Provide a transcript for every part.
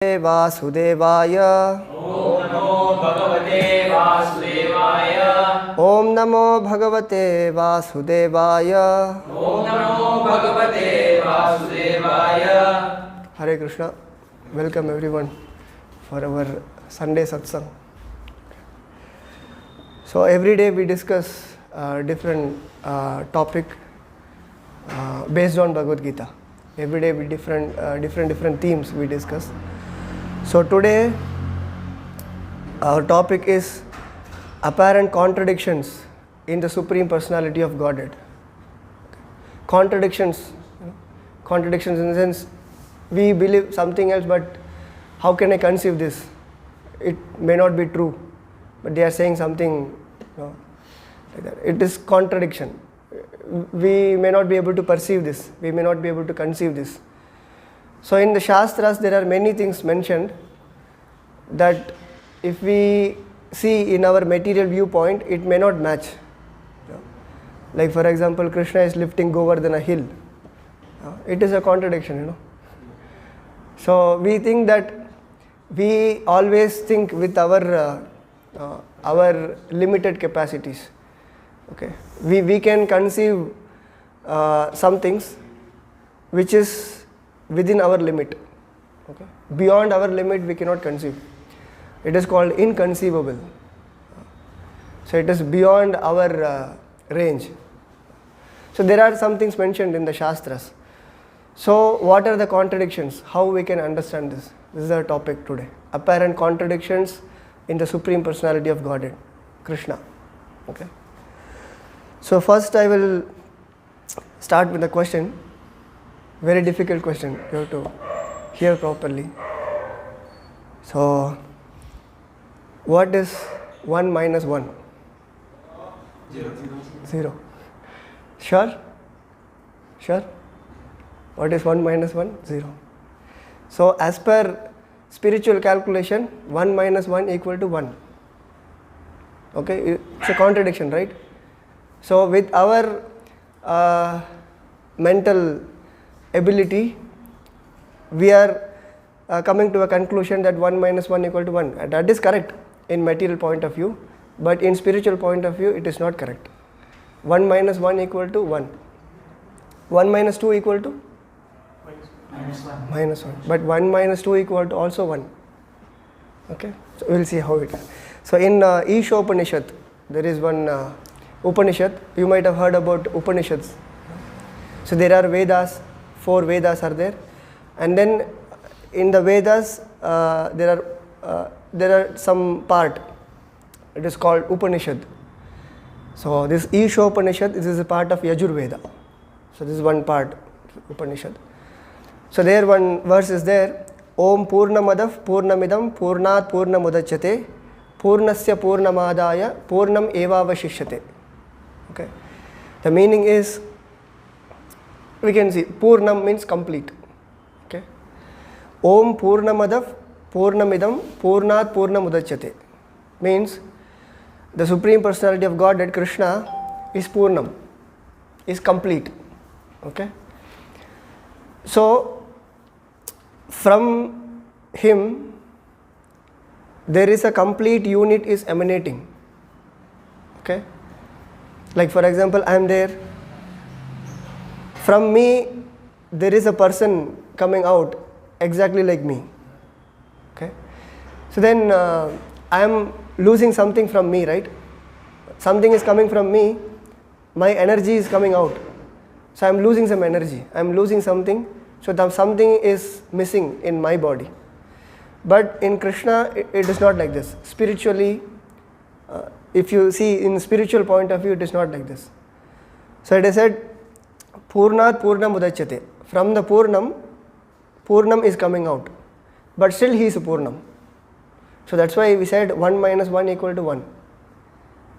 वासुदेवाय ओम नमो भगवते वासुदेवाय Hare Krishna. Welcome everyone for our Sunday satsang. So every day we discuss different topic based on Bhagavad Gita. Every day we different themes we discuss. So today our topic is apparent contradictions in the Supreme Personality of Godhead. Contradictions in the sense we believe something else, but how can I conceive this? It may not be true, but they are saying something like that. It is contradiction. We may not be able to perceive this. We may not be able to conceive this. So in the Shastras there are many things mentioned that if we see in our material viewpoint, it may not match. Like for example, Krishna is lifting Govardhana a hill. It is a contradiction, So we think that we always think with our limited capacities. Okay, we can conceive some things which is within our limit. Okay, beyond our limit we cannot conceive. It is called inconceivable. So it is beyond our range. So there are some things mentioned in the Shastras. So what are the contradictions? How we can understand this? This is our topic today. Apparent contradictions in the Supreme Personality of Godhead, Krishna. Okay. So first I will start with a question. Very difficult question. You have to hear properly. So what is 1 minus 1? 0. Sure? What is 1 minus 1? 0. So as per spiritual calculation, 1 minus 1 equal to 1. Okay, it's a contradiction, right? So with our mental ability, we are coming to a conclusion that 1 minus 1 equal to 1. And that is correct in material point of view, but in spiritual point of view, it is not correct. 1 minus 1 equal to 1. 1 minus 2 equal to? Minus 1. But 1 minus 2 equal to also 1. Okay, so we will see how it is. So in Isha Upanishad, there is one Upanishad. You might have heard about Upanishads. So there are Vedas, 4 Vedas are there. And then in the Vedas, there are some part. It is called Upanishad. So this Isha Upanishad, this is a part of Yajurveda. So this is one part Upanishad. So there one verse is there. Om Purnamadav Purnamidam Purnat Purnamudachyate Purnasya Purnamadaya Purnam Evavashishyate. Okay. The meaning is, we can see Purnam means complete. Okay. Om Purnamadav Purnamidam Purnat Purnamudachyate means the Supreme Personality of Godhead, Krishna, is Purnam, is complete. Okay. So from him there is a complete unit is emanating. Okay. Like for example, I am there. From me there is a person coming out exactly like me. Okay. So then I am losing something from me, right? Something is coming from me, my energy is coming out. So I am losing some energy, I am losing something, so something is missing in my body. But in Krishna, it is not like this. Spiritually, if you see in spiritual point of view, it is not like this. So it is said, Purnat Purnam Udachyate. From the Purnam is coming out. But still he is a Purnam. So that's why we said 1 minus 1 equal to 1.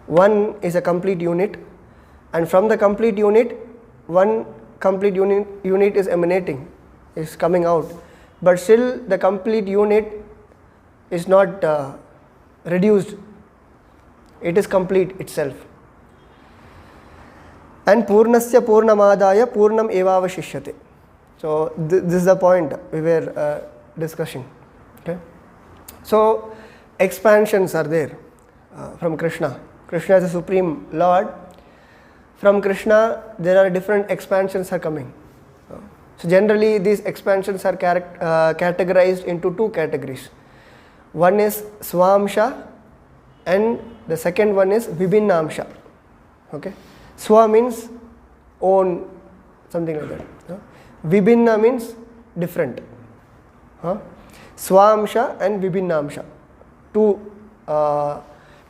1 is a complete unit, and from the complete unit, one complete unit is emanating, is coming out. But still the complete unit is not reduced. It is complete itself. And Purnasya Purnamadaya Purnam Evavashishyate. So this is the point we were discussing. Okay. So expansions are there from Krishna. Krishna is the Supreme Lord. From Krishna, there are different expansions are coming. So generally, these expansions are categorized into two categories. One is Swamsha, and the second one is Vibhinnamsha. Okay, Swa means own, something like that. Vibhinna means different. Swamsha and Vibhinnamsha, two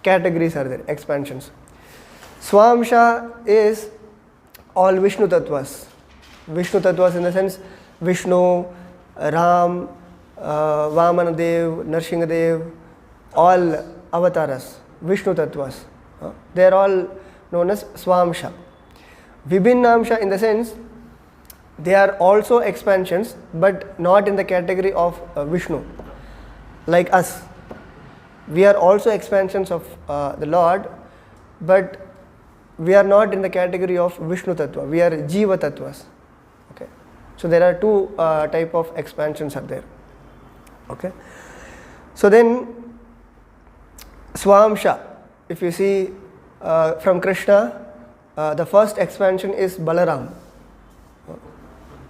categories are there, expansions. Swamsha is all Vishnu Tattvas. Vishnu Tattvas in the sense Vishnu, Ram, Vamanadev, Narsingadev, all avatars, Vishnu Tattvas. They are all known as Swamsha. Vibhinnamsha in the sense they are also expansions but not in the category of Vishnu. Like us, we are also expansions of the Lord, but we are not in the category of Vishnu Tattva. We are Jiva Tattvas. Okay. So there are two type of expansions are there. Okay. So then Swamsha, if you see from Krishna, the first expansion is Balaram.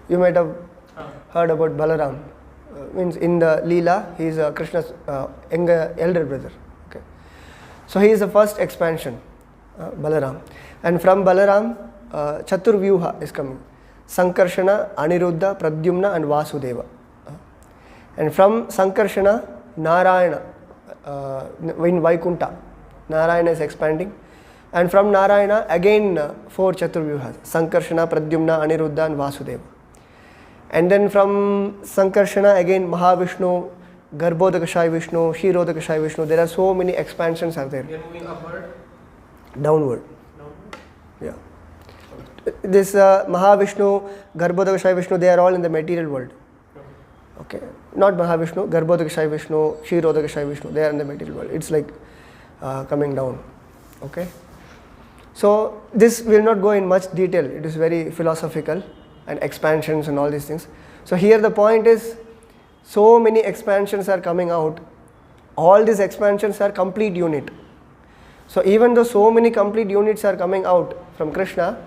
You might have heard about Balaram. Means in the Leela, he is Krishna's elder brother. Okay. So he is the first expansion, Balaram. And from Balaram, Chaturvyuha is coming. Sankarshana, Aniruddha, Pradyumna and Vasudeva. And from Sankarshana, Narayana, in Vaikunta, Narayana is expanding. And from Narayana, again 4 Chaturvyuhas, Sankarshana, Pradyumna, Aniruddha and Vasudeva. And then from Sankarshana, again Mahavishnu, Garbhodakashaya Vishnu, Kshirodakashaya Vishnu. There are so many expansions are there. They are moving upward? Downward. Yeah. This Mahavishnu, Garbhodakashaya Vishnu, they are all in the material world. Okay. Not Mahavishnu, Garbhodakashaya Vishnu, Kshirodakashaya Vishnu, they are in the material world. It's like coming down. Okay. So this will not go in much detail. It is very philosophical and expansions and all these things. So here the point is, so many expansions are coming out. All these expansions are complete unit. So even though so many complete units are coming out from Krishna,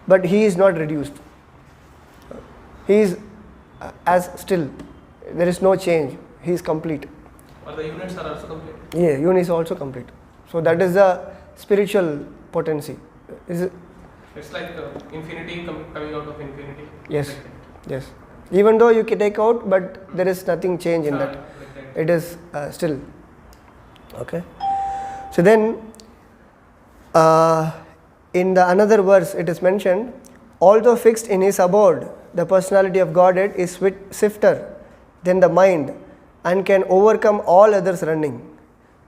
but he is not reduced. He is as still. There is no change. He is complete. Or the units are also complete? Yeah, units are also complete. So that is the spiritual potency. It's like infinity coming out of infinity. Yes, yes. Even though you can take out, but there is nothing change in that. Like that. It is still. Okay. So then, in the another verse, it is mentioned, although fixed in his abode, the personality of Godhead is swifter than the mind and can overcome all others running.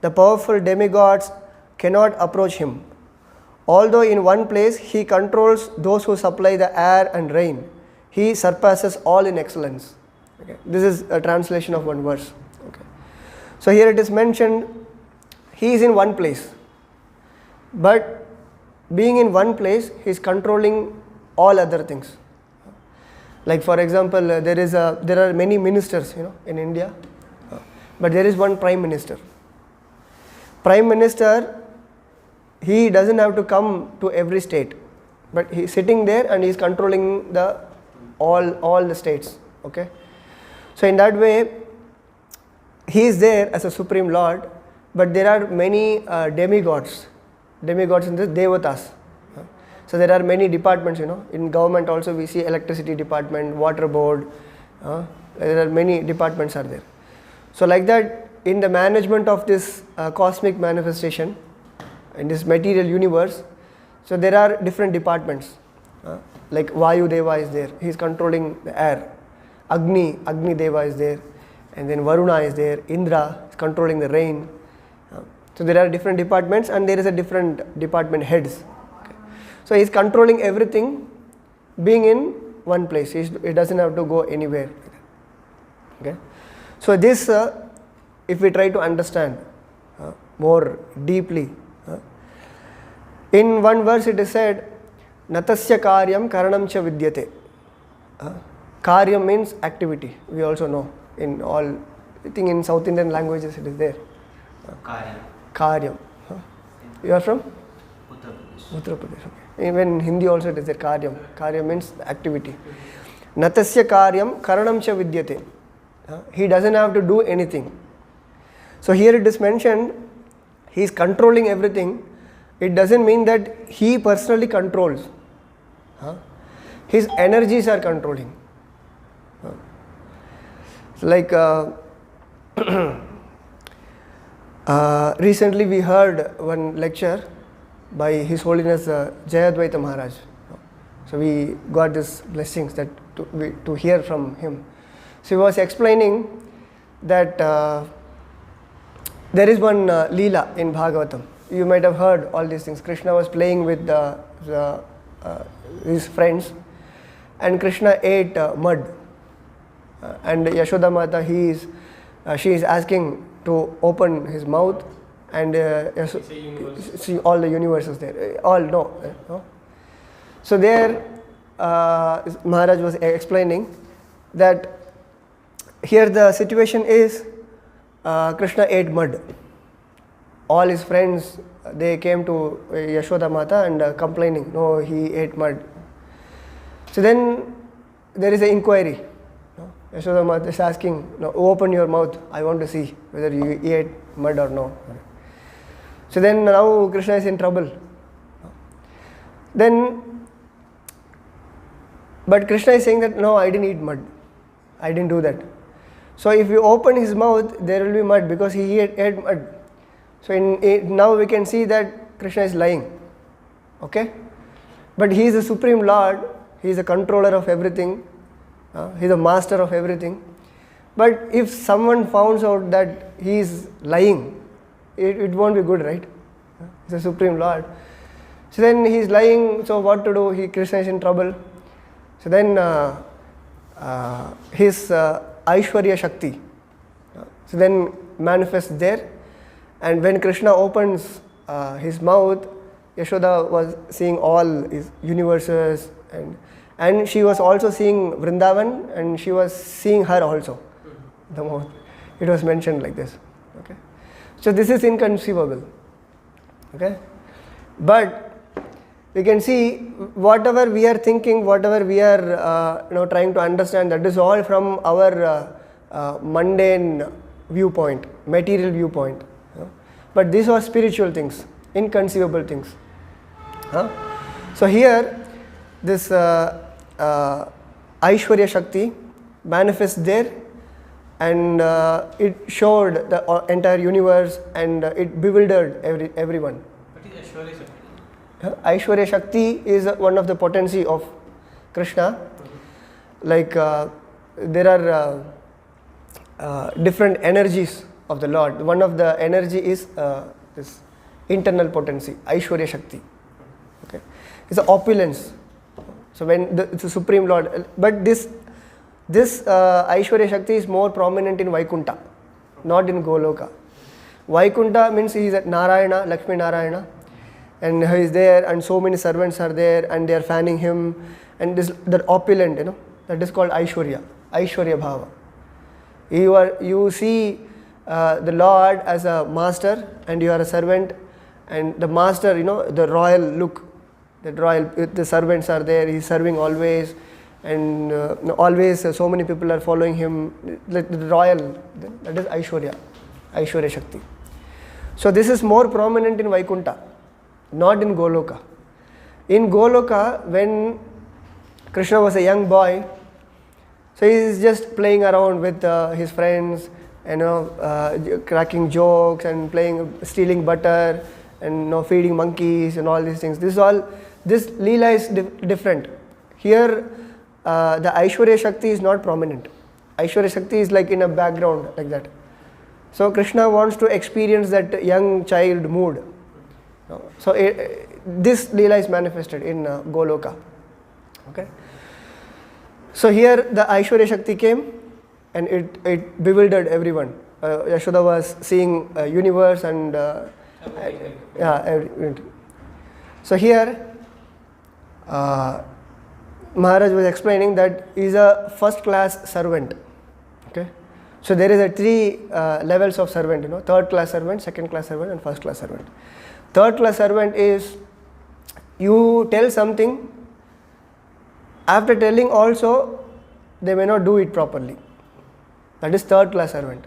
The powerful demigods cannot approach him. Although in one place he controls those who supply the air and rain, he surpasses all in excellence. Okay. This is a translation of one verse. Okay. So here it is mentioned, he is in one place, but being in one place, he is controlling all other things. Like for example, there are many ministers, in India, but there is one prime minister. Prime minister, he doesn't have to come to every state, but he is sitting there and he is controlling all the states. Okay, so in that way, he is there as a supreme lord, but there are many demigods in the devatas. So there are many departments. In government also we see electricity department, water board. There are many departments are there. So like that, in the management of this cosmic manifestation, in this material universe, so there are different departments. Like Vayu Deva is there, he is controlling the air. Agni Deva is there, and then Varuna is there, Indra is controlling the rain. So there are different departments and there is a different department heads. Okay. So he is controlling everything, being in one place. He doesn't have to go anywhere. Okay. So this, if we try to understand more deeply, in one verse it is said, Natasya karyam karanam cha vidyate. Karyam means activity. We also know in all I think in South Indian languages it is there. Karya. Karyam. You are from? Uttar Pradesh. Uttar Pradesh. Okay. Even in Hindi also it is there. Karyam. Karyam means activity. Natasya karyam karanam cha vidyate. He doesn't have to do anything. So here it is mentioned, he is controlling everything. It doesn't mean that he personally controls. His energies are controlling. Like recently we heard one lecture by His Holiness Jayadvaita Maharaj. So we got these blessings that to hear from him. So he was explaining that there is one Leela in Bhagavatam. You might have heard all these things. Krishna was playing with his friends, and Krishna ate mud. And Yashoda Mata, she is asking to open his mouth, and see all the universes there. All no. So there, Maharaj was explaining that here the situation is Krishna ate mud. All his friends, they came to Yashoda Mata and complaining, no, he ate mud. So then there is an inquiry. Yashoda Mata is asking, no, open your mouth, I want to see whether you ate mud or no. So then now Krishna is in trouble. But Krishna is saying that, no, I didn't eat mud. I didn't do that. So if you open his mouth, there will be mud because he ate mud. So now we can see that Krishna is lying. Okay? But he is the Supreme Lord. He is the controller of everything. He is the master of everything. But if someone finds out that he is lying, it won't be good, right? He is the Supreme Lord. So then he is lying, so what to do? Krishna is in trouble. So then his Aishwarya Shakti so then manifests there, and when Krishna opens his mouth, Yashoda was seeing all his universes, and she was also seeing Vrindavan, and she was seeing her also. The mouth. It was mentioned like this. Okay. So this is inconceivable. Okay. But we can see whatever we are thinking, whatever we are trying to understand, that is all from our mundane viewpoint, material viewpoint. But these are spiritual things, inconceivable things. So here this Aishwarya Shakti manifests there, and it showed the entire universe, and it bewildered everyone. What is Aishwarya Shakti? Aishwarya Shakti is one of the potency of Krishna. Like there are different energies of the Lord. One of the energy is this internal potency, Aishwarya Shakti. Okay, it's the opulence. So when it's the Supreme Lord, but this Aishwarya Shakti is more prominent in Vaikunta, not in Goloka. Vaikunta means he is at Narayana, Lakshmi Narayana, and he is there, and so many servants are there, and they are fanning him, and that opulent, that is called Aishwarya Bhava. You see the Lord as a master, and you are a servant, and the master, the royal look, the servants are there, he is serving always, and always so many people are following him, like the royal, that is Aishwarya Shakti. So this is more prominent in Vaikunta, not in Goloka. In Goloka, when Krishna was a young boy, so he is just playing around with his friends, cracking jokes and stealing butter, and feeding monkeys and all these things. This Leela is different. Here, the Aishwarya Shakti is not prominent. Aishwarya Shakti is like in a background, like that. So Krishna wants to experience that young child mood. So this Leela is manifested in Goloka. Okay. So here the Aishwarya Shakti came, and it bewildered everyone. Yashoda was seeing a universe and so here Maharaj was explaining that he is a first class servant. Okay, So there is a three levels of servant, third class servant, second class servant and first class servant. Third class servant is you tell something, after telling also they may not do it properly. That is third class servant.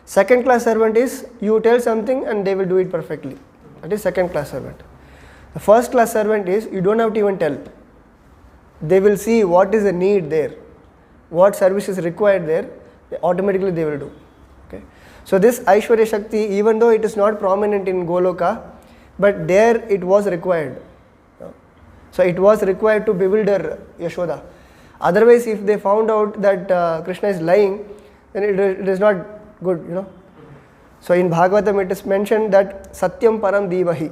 Second class servant is you tell something and they will do it perfectly. That is second class servant. The first class servant is you don't have to even tell. They will see what is the need there, what service is required there, automatically they will do. Okay. So this Aishwarya Shakti, even though it is not prominent in Goloka, but there it was required. So it was required to bewilder Yashoda. Otherwise, if they found out that Krishna is lying, then it is not good, So in Bhagavatam it is mentioned that Satyam Param Divahi.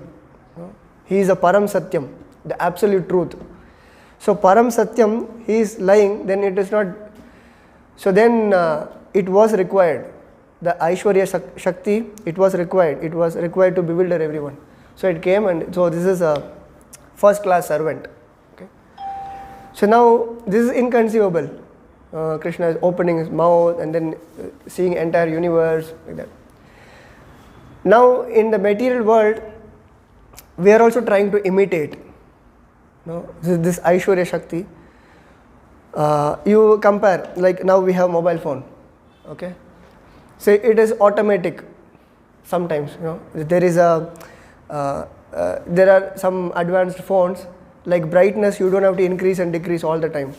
He is a Param Satyam, the absolute truth. So Param Satyam, he is lying, then it is not. So then it was required. The Aishwarya Shakti, it was required. It was required to bewilder everyone. So it came, and so this is a first class servant. Okay. So now this is inconceivable. Krishna is opening his mouth and then seeing entire universe like that. Now in the material world, we are also trying to imitate. This Aishwarya Shakti. You compare, like now we have mobile phone. Okay. So it is automatic. Sometimes there is there are some advanced phones like brightness. You don't have to increase and decrease all the time.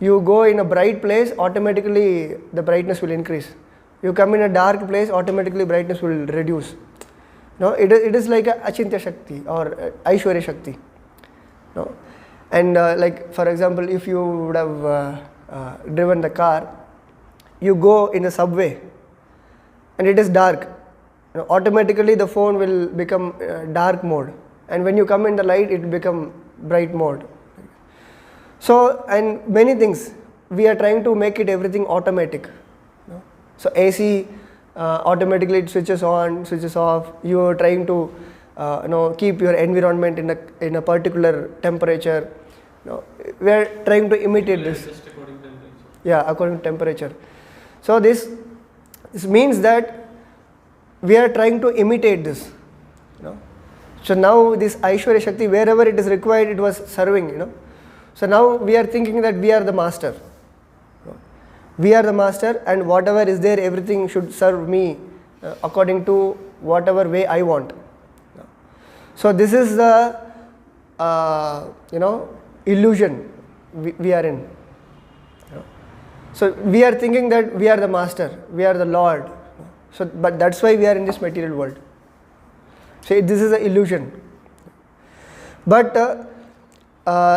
You go in a bright place, automatically the brightness will increase. You come in a dark place, automatically brightness will reduce. It is like a Achintya Shakti or Aishwarya Shakti. And like for example, if you would have driven the car, you go in a subway and it is dark. Automatically the phone will become dark mode, and when you come in the light, it will become bright mode. So, and many things, we are trying to make it everything automatic. So AC, automatically it switches on, switches off. You are trying to keep your environment in a particular temperature. We are trying to imitate this. Just according to temperature. Yeah, according to temperature. So this means that we are trying to imitate this. So now this Aishwarya Shakti, wherever it is required, it was serving. So now we are thinking that we are the master. We are the master, and whatever is there, everything should serve me according to whatever way I want. So this is the illusion we are in. So we are thinking that we are the master, we are the Lord. So, but that's why we are in this material world. So this is an illusion. But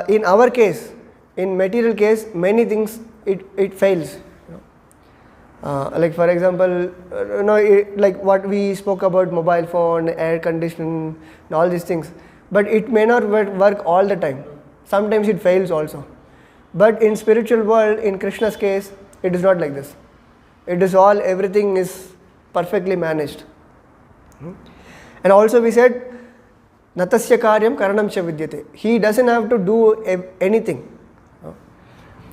in our case, in material case, many things it fails. Like for example, like what we spoke about, mobile phone, air conditioning, and all these things. But it may not work all the time. Sometimes it fails also. But in spiritual world, in Krishna's case, it is not like this. It is all, everything is perfectly managed. And also we said, Natasya karyam karanam cha vidyate. He doesn't have to do anything.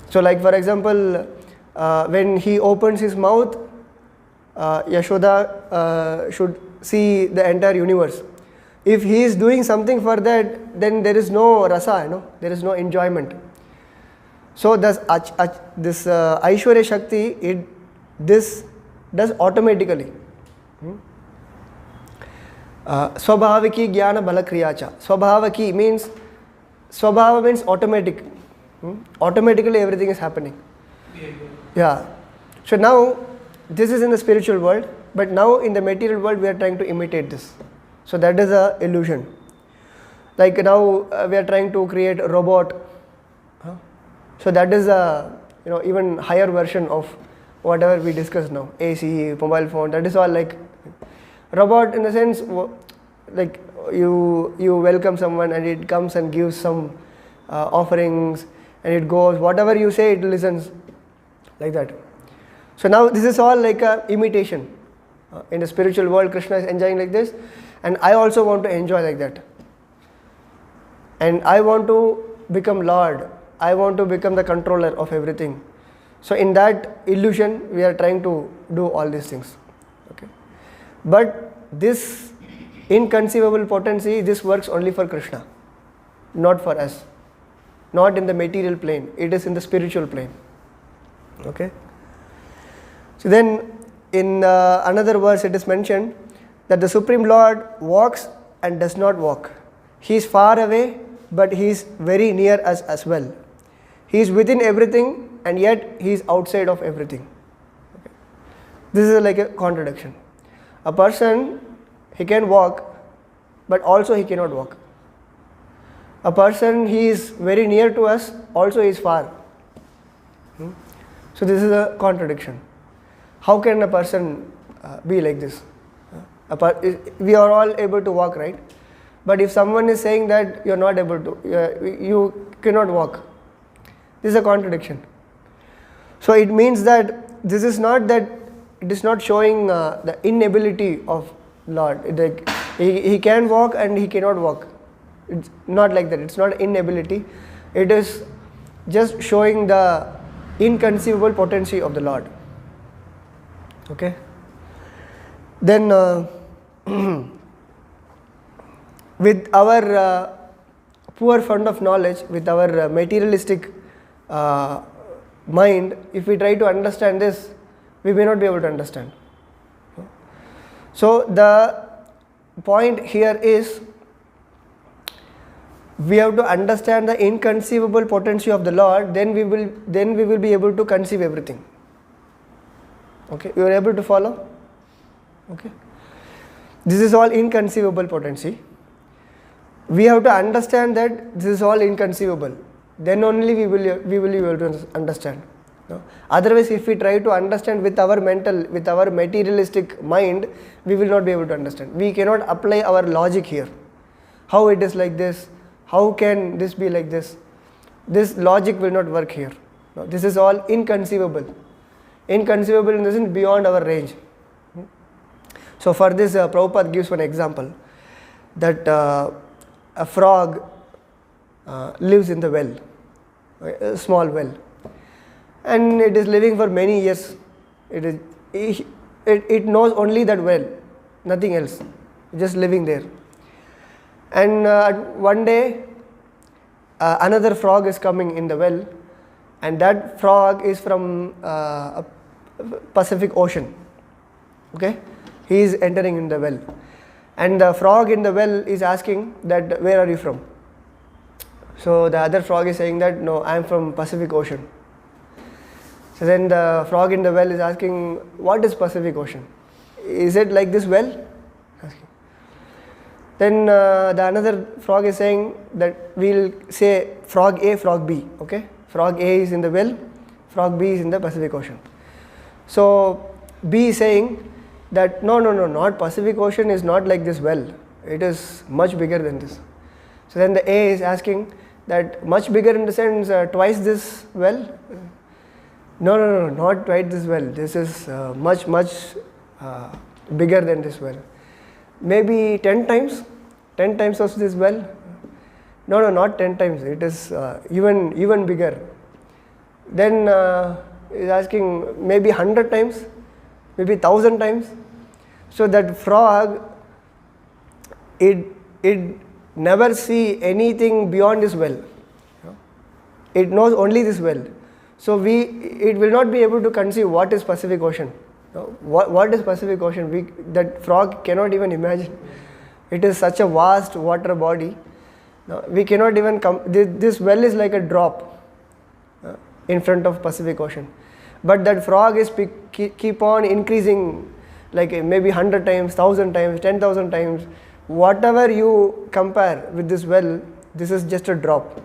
So like for example, when he opens his mouth, Yashoda should see the entire universe. If he is doing something for that, then there is no rasa, there is no enjoyment. So this Aishwarya Shakti, this does automatically. Swabhaviki jnana balakriyacha. Swabhavaki means, swabhava means automatic. Automatically everything is happening. Yeah. So now this is in the spiritual world, but now in the material world we are trying to imitate this. So that is a illusion. Like now we are trying to create a robot. So that is a even higher version of whatever we discussed now. AC, mobile phone, that is all like robot in the sense like you welcome someone and it comes and gives some offerings and it goes, whatever you say it listens, like that. So now this is all like a imitation. In the spiritual world, Krishna is enjoying like this, and I also want to enjoy like that. And I want to become Lord. I want to become the controller of everything. So in that illusion, we are trying to do all these things. Okay. But this inconceivable potency, this works only for Krishna, not for us. Not in the material plane, it is in the spiritual plane. Okay. So then in another verse it is mentioned that the Supreme Lord walks and does not walk. He is far away, but He is very near us as well. He is within everything and yet He is outside of everything. Okay. This is like a contradiction. A person, he can walk, but also he cannot walk. A person, he is very near to us, also he is far. So this is a contradiction. How can a person be like this? We are all able to walk, right? But if someone is saying that you are not able to, you cannot walk, this is a contradiction. So it means that this is not that, it is not showing the inability of Lord. Like he can walk and he cannot walk. It's not like that. It's not inability. It is just showing the inconceivable potency of the Lord. Okay. Then with our poor fund of knowledge, with our materialistic mind, if we try to understand this, we may not be able to understand. So the point here is, we have to understand the inconceivable potency of the Lord, then we will be able to conceive everything. Okay, you are able to follow? Okay. This is all inconceivable potency. We have to understand that this is all inconceivable. Then only we will be able to understand. No? Otherwise, if we try to understand with our materialistic mind, we will not be able to understand. We cannot apply our logic here. How it is like this? How can this be like this? This logic will not work here. No, this is all inconceivable. Inconceivable in the sense beyond our range. So for this, Prabhupada gives one example, that a frog lives in the well, a small well, and it is living for many years. It knows only that well, nothing else, just living there. And one day another frog is coming in the well, and that frog is from Pacific Ocean. Okay, he is entering in the well, and the frog in the well is asking that, where are you from? So the other frog is saying that, no, I am from Pacific Ocean. So then the frog in the well is asking, what is Pacific Ocean? Is it like this well? Asking. Then the another frog is saying that we'll say frog A, frog B. Okay, frog A is in the well, frog B is in the Pacific Ocean. So B is saying that no, not Pacific Ocean is not like this well. It is much bigger than this. So then the A is asking that, much bigger in the sense twice this well? No, not twice this well. This is much bigger than this well. Maybe 10 times of this well? No, not 10 times. It is even bigger. Then is asking maybe 100 times, maybe 1,000 times. So that frog, it never see anything beyond this well. It knows only this well. So it will not be able to conceive what is Pacific Ocean. What is Pacific Ocean? That frog cannot even imagine. It is such a vast water body. We cannot even this well is like a drop in front of Pacific Ocean. But that frog is keep on increasing, like maybe 100 times, 1,000 times, 10,000 times. Whatever you compare with this well, this is just a drop.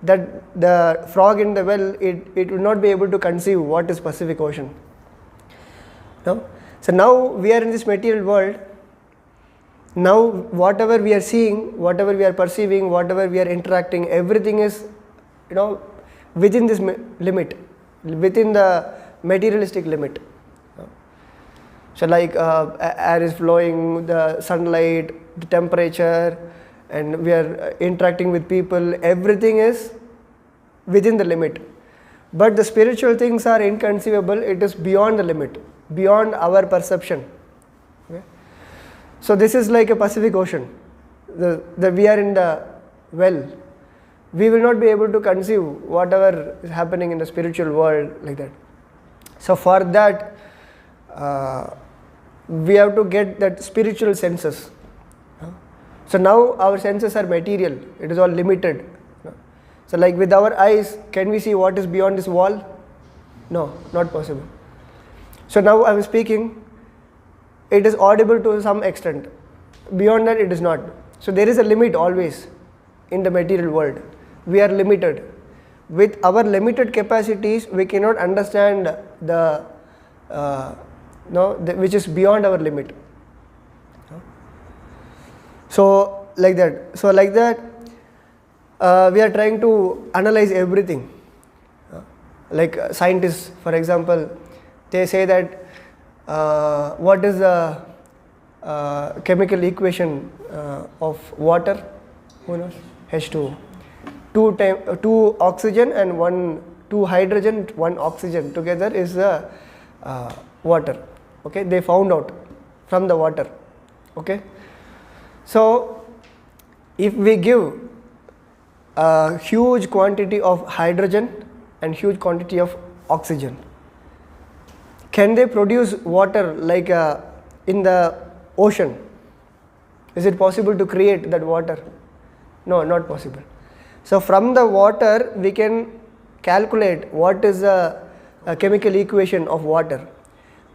That the frog in the well, it will not be able to conceive what is Pacific Ocean. No? So now we are in this material world. Now whatever we are seeing, whatever we are perceiving, whatever we are interacting, everything is, within this limit, within the materialistic limit. So like air is flowing, the sunlight, the temperature, and we are interacting with people, everything is within the limit. But the spiritual things are inconceivable, it is beyond the limit, beyond our perception. Okay? So this is like a Pacific Ocean. We are in the well. We will not be able to conceive whatever is happening in the spiritual world like that. So for that, we have to get that spiritual senses. So now our senses are material, it is all limited. So like with our eyes, can we see what is beyond this wall? No, not possible. So now I am speaking, it is audible to some extent. Beyond that it is not. So there is a limit always in the material world. We are limited. With our limited capacities, we cannot understand which is beyond our limit. So like that, we are trying to analyze everything. Like scientists, for example, they say that what is the chemical equation of water? Who knows? H2O. Two oxygen and two hydrogen, one oxygen together is the water. Okay, they found out from the water. Okay, so if we give a huge quantity of hydrogen and huge quantity of oxygen, can they produce water like in the ocean? Is it possible to create that water? No, not possible. So from the water we can calculate what is the chemical equation of water.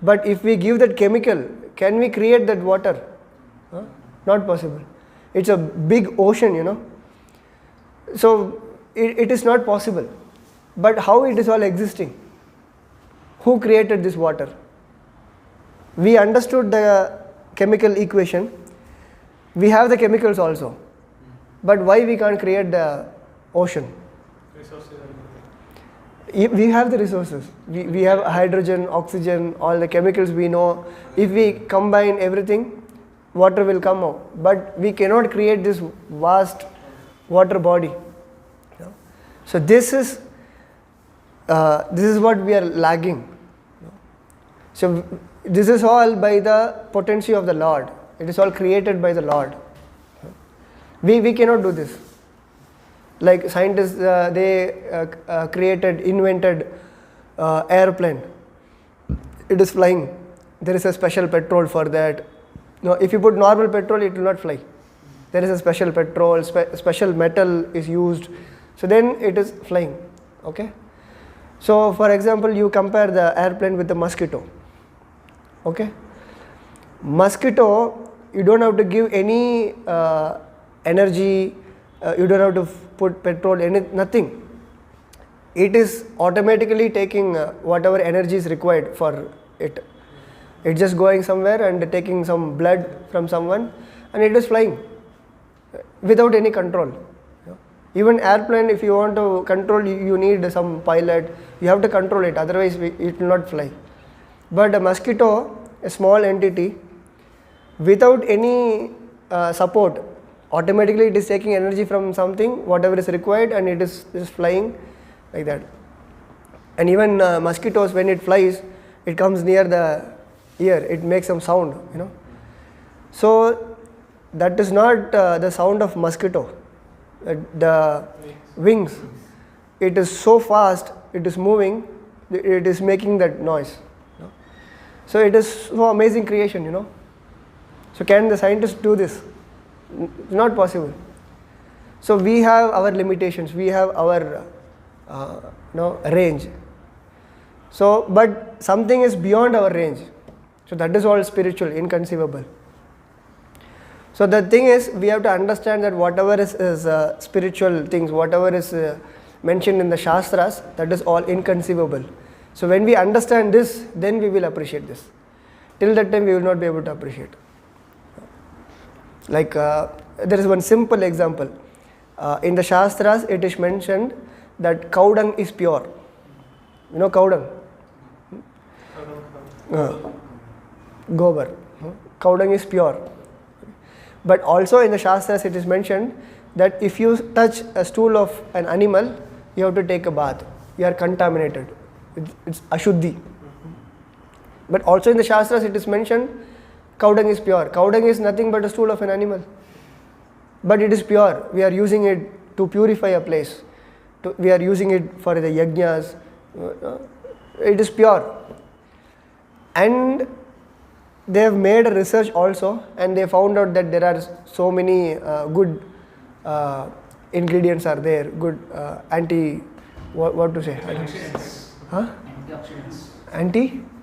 But if we give that chemical, can we create that water? Not possible. It's a big ocean, So it is not possible. But how it is all existing? Who created this water? We understood the chemical equation. We have the chemicals also. But why we can't create the ocean? Resources are We have the resources. We have hydrogen, oxygen, all the chemicals we know. If we combine everything, water will come out. But we cannot create this vast water body. So this is what we are lagging. So this is all by the potency of the Lord. It is all created by the Lord. We cannot do this. Like scientists, they invented airplane. It is flying. There is a special petrol for that. No, if you put normal petrol, it will not fly. There is a special petrol, special metal is used. So then it is flying. Okay. So for example, you compare the airplane with the mosquito. Okay. Mosquito, you don't have to give any energy. You don't have to put petrol, nothing. It is automatically taking whatever energy is required for it. It's just going somewhere and taking some blood from someone, and it is flying without any control. Even airplane, if you want to control, you need some pilot. You have to control it, otherwise it will not fly. But a mosquito, a small entity, without any support, automatically it is taking energy from something, whatever is required, and it is just flying like that. And even mosquitoes, when it flies, it comes near the ear, it makes some sound, So that is not the sound of mosquito. The wings, it is so fast, it is moving, it is making that noise. So it is so amazing creation, So can the scientists do this? It's not possible. So we have our limitations, we have our range. So, but something is beyond our range. So that is all spiritual, inconceivable. So the thing is, we have to understand that whatever is spiritual things, whatever is mentioned in the Shastras, that is all inconceivable. So when we understand this, then we will appreciate this. Till that time we will not be able to appreciate. Like there is one simple example. In the Shastras it is mentioned that cow dung is pure. You know cow dung? Gobar. Cow dung is pure. But also in the Shastras it is mentioned that if you touch a stool of an animal, you have to take a bath. you are contaminated. It's ashuddhi. But also in the Shastras it is mentioned, cow dung is pure. Cow dung is nothing but a stool of an animal. But it is pure. We are using it to purify a place. We are using it for the yajnas. It is pure. And they have made a research also, and they found out that there are so many good ingredients are there, good what to say? Antioxidants. Huh? Antioxidants.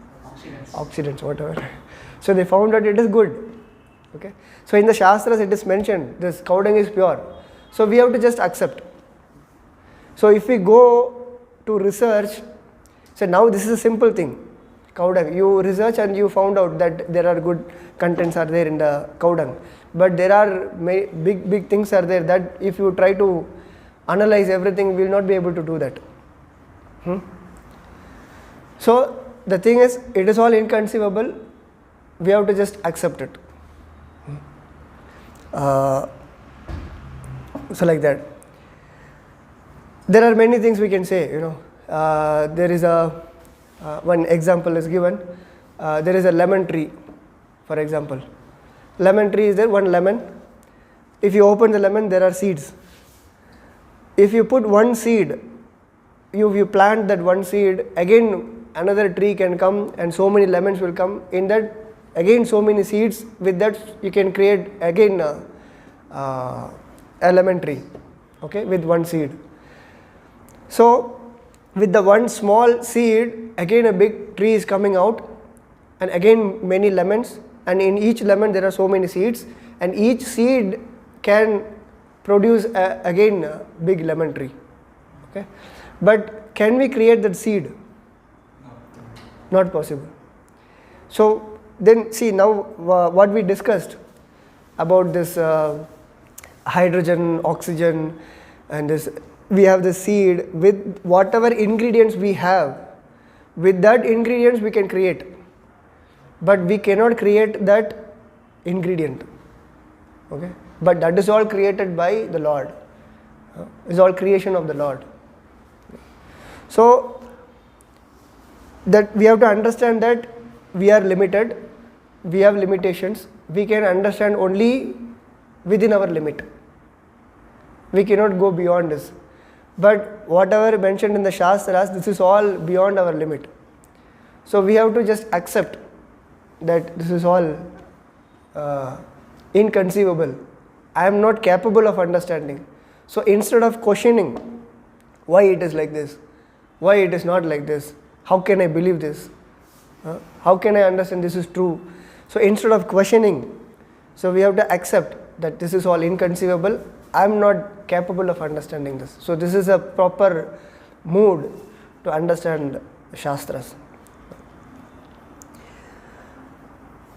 Oxidants, whatever. So they found that it is good. Okay. So in the Shastras it is mentioned this cow dung is pure. So we have to just accept. So if we go to research, so now this is a simple thing. Cow dung. You research and you found out that there are good contents are there in the cow dung. But there are big things are there that if you try to analyze everything, we will not be able to do that. So the thing is, it is all inconceivable. We have to just accept it. So like that. There are many things we can say. There is one example is given. There is a lemon tree, for example. Lemon tree is there, one lemon. If you open the lemon, there are seeds. If you put one seed, you plant that one seed, again another tree can come and so many lemons will come. In that, again so many seeds. With that, you can create again a lemon tree, okay, with one seed. So with the one small seed, again a big tree is coming out, and again many lemons, and in each lemon there are so many seeds, and each seed can produce again a big lemon tree. Okay, but can we create that seed? Not possible. So then see now what we discussed about this hydrogen, oxygen, and this. We have the seed with whatever ingredients we have. With that ingredients we can create, but we cannot create that ingredient. Okay, but that is all created by the Lord. It's all creation of the Lord. So that we have to understand that we are limited. We have limitations. We can understand only within our limit. We cannot go beyond this. But whatever mentioned in the Shastras, this is all beyond our limit. So we have to just accept that this is all inconceivable. I am not capable of understanding. So instead of questioning why it is like this, why it is not like this, how can I believe this, how can I understand this is true. So instead of questioning, so we have to accept that this is all inconceivable. I am not capable of understanding this. So this is a proper mood to understand Shastras.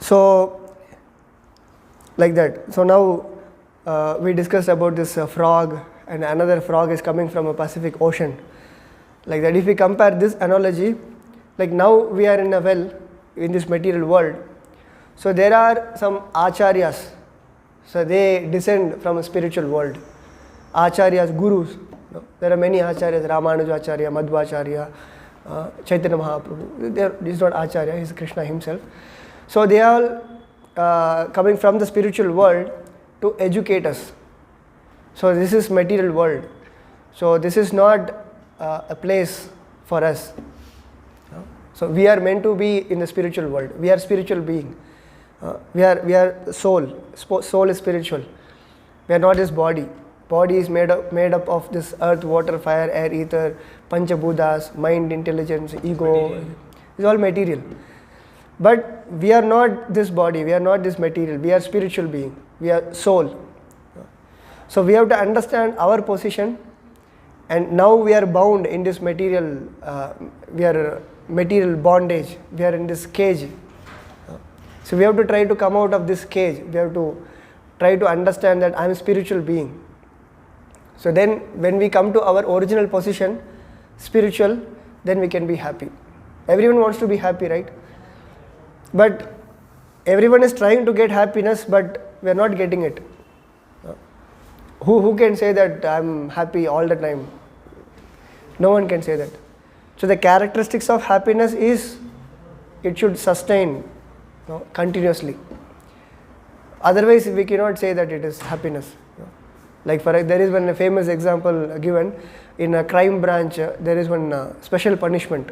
So like that. So now we discussed about this frog, and another frog is coming from a Pacific Ocean. Like that, if we compare this analogy, like now we are in a well in this material world. So there are some acharyas. So they descend from a spiritual world. Acharyas, gurus. There are many acharyas, Ramanuja Acharya, Madhvacharya, Chaitanya Mahaprabhu. This is not Acharya, he is Krishna himself. So they are all coming from the spiritual world to educate us. So this is material world. So this is not a place for us. So we are meant to be in the spiritual world. We are spiritual being. We are soul. Soul is spiritual. We are not this body. Body is made up of this earth, water, fire, air, ether, panchabhutas, mind, intelligence, ego. It's all material. But we are not this body. We are not this material. We are spiritual being. We are soul. So we have to understand our position. And now we are bound in this material. We are material bondage. We are in this cage. So we have to try to come out of this cage. We have to try to understand that I am a spiritual being. So then when we come to our original position, spiritual, then we can be happy. Everyone wants to be happy, right? But everyone is trying to get happiness, but we are not getting it. Who can say that I am happy all the time? No one can say that. So the characteristics of happiness is it should sustain continuously. Otherwise, we cannot say that it is happiness. Like there is one famous example given in a crime branch. There is one special punishment.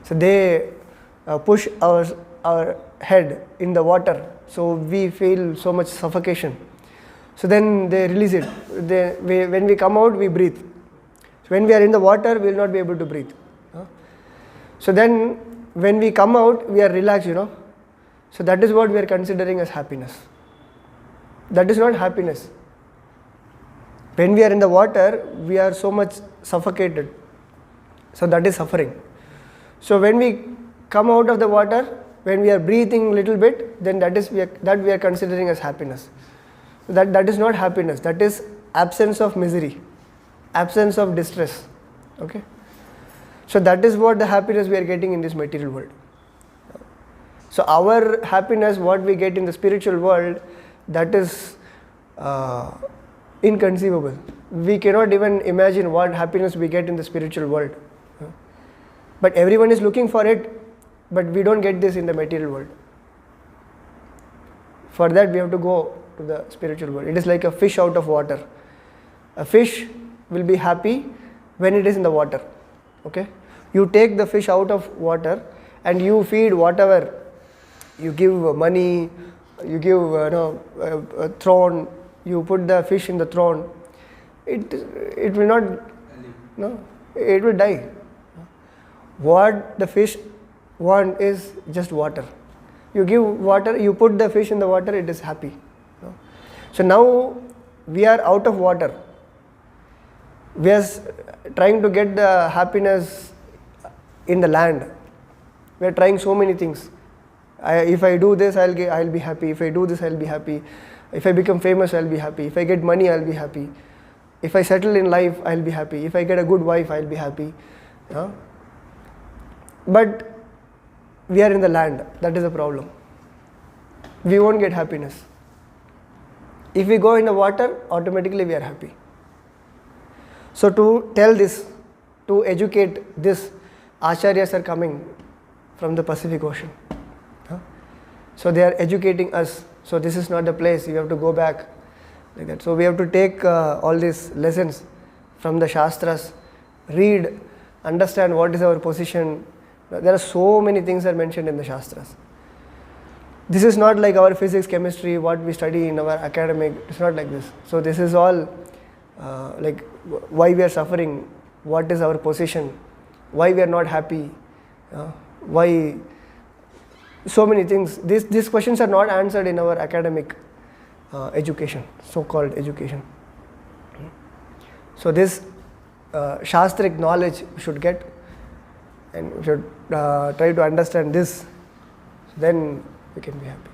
So they push our head in the water, so we feel so much suffocation. So then they release it. When we come out, we breathe. So when we are in the water, we will not be able to breathe. So then when we come out, we are relaxed, So that is what we are considering as happiness. That is not happiness. When we are in the water, we are so much suffocated. So that is suffering. So when we come out of the water, when we are breathing a little bit, then that we are considering as happiness. That is not happiness. That is absence of misery, absence of distress. Okay. So that is what the happiness we are getting in this material world. So our happiness, what we get in the spiritual world, that is inconceivable. We cannot even imagine what happiness we get in the spiritual world. But everyone is looking for it, but we don't get this in the material world. For that we have to go to the spiritual world. It is like a fish out of water. A fish will be happy when it is in the water. Okay? You take the fish out of water and you feed whatever. You give money, you give a throne, you put the fish in the throne. It will not, it will die. What the fish want is just water. You give water, you put the fish in the water, it is happy. So now we are out of water. We are trying to get the happiness in the land. We are trying so many things. If I do this, I'll be happy. If I do this, I'll be happy. If I become famous, I'll be happy. If I get money, I'll be happy. If I settle in life, I'll be happy. If I get a good wife, I'll be happy. But we are in the land. That is the problem. We won't get happiness. If we go in the water, automatically we are happy. So to tell this, to educate this, Acharyas are coming from the Pacific Ocean. So they are educating us. So this is not the place, you have to go back like that. So we have to take all these lessons from the Shastras, read, understand what is our position. There are so many things are mentioned in the Shastras. This is not like our physics, chemistry, what we study in our academic. It's not like this. So this is all like why we are suffering, what is our position, why we are not happy, why so many things. These questions are not answered in our academic education, so-called education. So this Shastric knowledge we should get, and we should try to understand this, then we can be happy.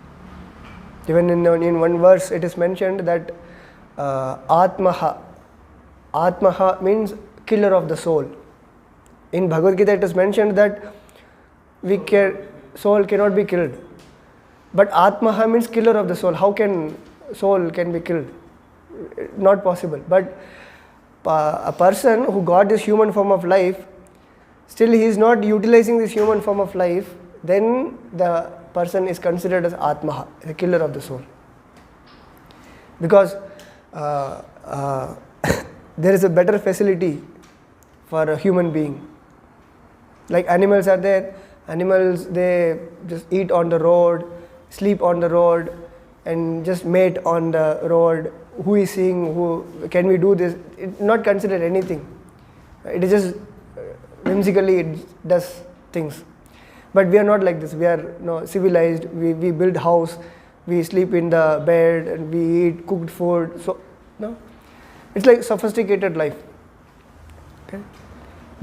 Even in one verse it is mentioned that Atmaha means killer of the soul. In Bhagavad Gita it is mentioned that soul cannot be killed. But Atmaha means killer of the soul. How can soul can be killed? Not possible. But a person who got this human form of life, still he is not utilizing this human form of life, then the person is considered as Atmaha, the killer of the soul. Because there is a better facility for a human being. Like animals are there. Animals, they just eat on the road, sleep on the road, and just mate on the road. Who is seeing, can we do this? It not considered anything. It is just whimsically it does things. But we are not like this. We are civilized. We build house, we sleep in the bed, and we eat cooked food. So it's like sophisticated life. Okay?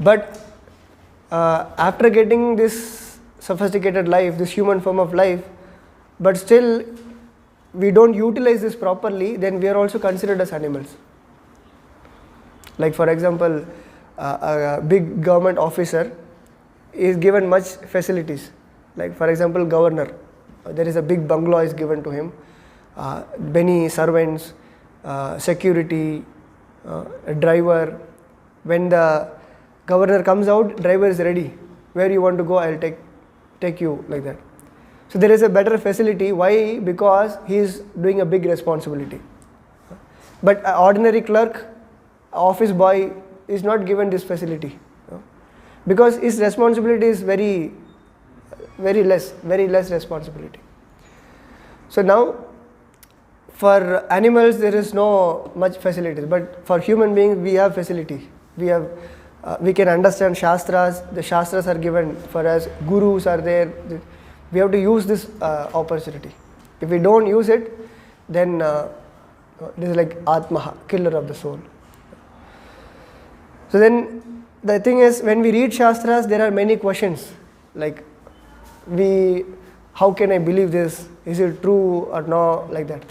But after getting this sophisticated life, this human form of life, but still we don't utilize this properly, then we are also considered as animals. Like for example, a big government officer is given much facilities. Like for example, governor, there is a big bungalow is given to him, many servants, security, a driver. When the Governor comes out, driver is ready. Where you want to go, I'll take you, like that. So there is a better facility. Why? Because he is doing a big responsibility. But an ordinary clerk, office boy is not given this facility, because his responsibility is very less responsibility. So now, for animals there is no much facilities, but for human beings we have facility. We can understand Shastras. The Shastras are given for us. Gurus are there. We have to use this opportunity. If we don't use it, then this is like Atmaha, killer of the soul. So then the thing is, when we read Shastras, there are many questions like how can I believe this? Is it true or no? Like that.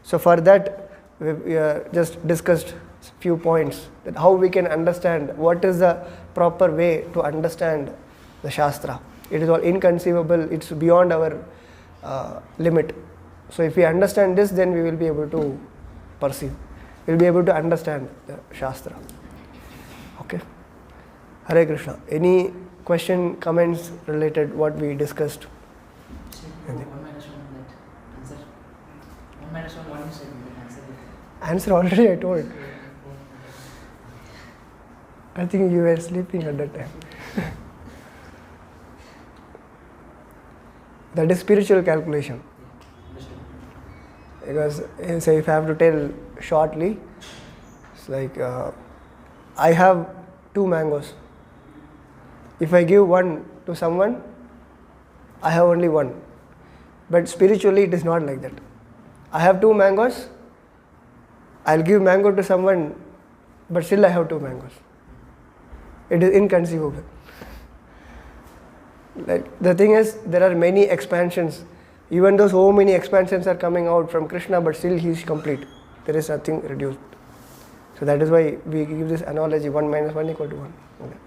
So for that, we just discussed few points that how we can understand what is the proper way to understand the Shastra. It is all inconceivable. It's beyond our limit. So if we understand this, then we will be able to perceive. We will be able to understand the Shastra. Okay. Hare Krishna. Any question, comments related what we discussed? Answer already I told. I think you were sleeping at that time. That is spiritual calculation. Because say if I have to tell shortly, it's like I have 2 mangoes. If I give one to someone, I have only one. But spiritually it is not like that. I have 2 mangoes, I'll give mango to someone, but still I have 2 mangoes. It is inconceivable. Like the thing is, there are many expansions. Even though so many expansions are coming out from Krishna, but still he is complete. There is nothing reduced. So that is why we give this analogy, 1 minus 1 equal to 1. Okay.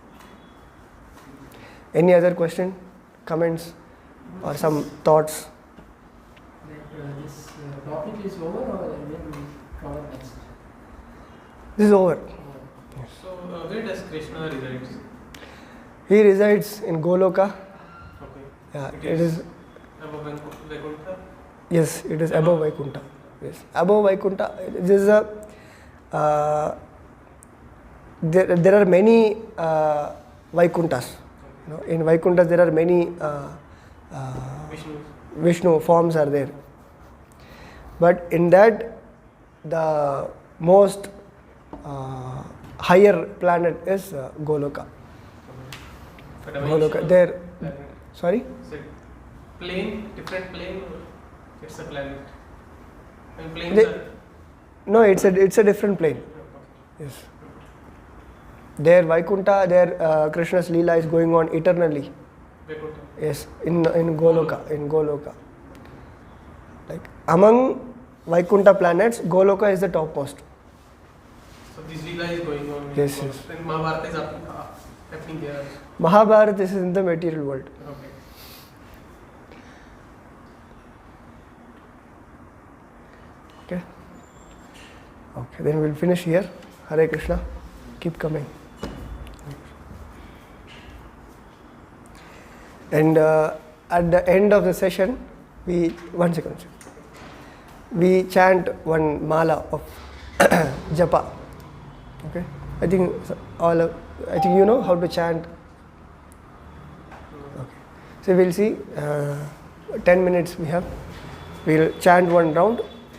Any other question, comments, or some thoughts? This topic is over, or will we cover next? This is over. So where does Krishna reside? He resides in Goloka. Okay. Yeah, it is above Vaikuntha? Yes, it is above Vaikuntha. Yes, above Vaikuntha. This is a there are many Vaikunthas. You know, in Vaikunthas there are many Vishnu forms are there. But in that, the most higher planet is Goloka. Goloka. There. Sorry. Is it plane, different plane, or it's a planet? And planes are. No, it's a different plane. Yes. There Vaikuntha, there Krishna's Leela is going on eternally. Vaikuntha. Yes, in Goloka. Like among Vaikuntha planets, Goloka is the topmost. So this Leela is going on. Yes, yes. And Mahabharata is happening there. Mahabharata is in the material world. Okay. Okay, then we'll finish here. Hare Krishna. Keep coming. And at the end of the session, we chant one mala of japa. Okay, I think you know how to chant. Okay, so we'll see. 10 minutes we have. We'll chant one round.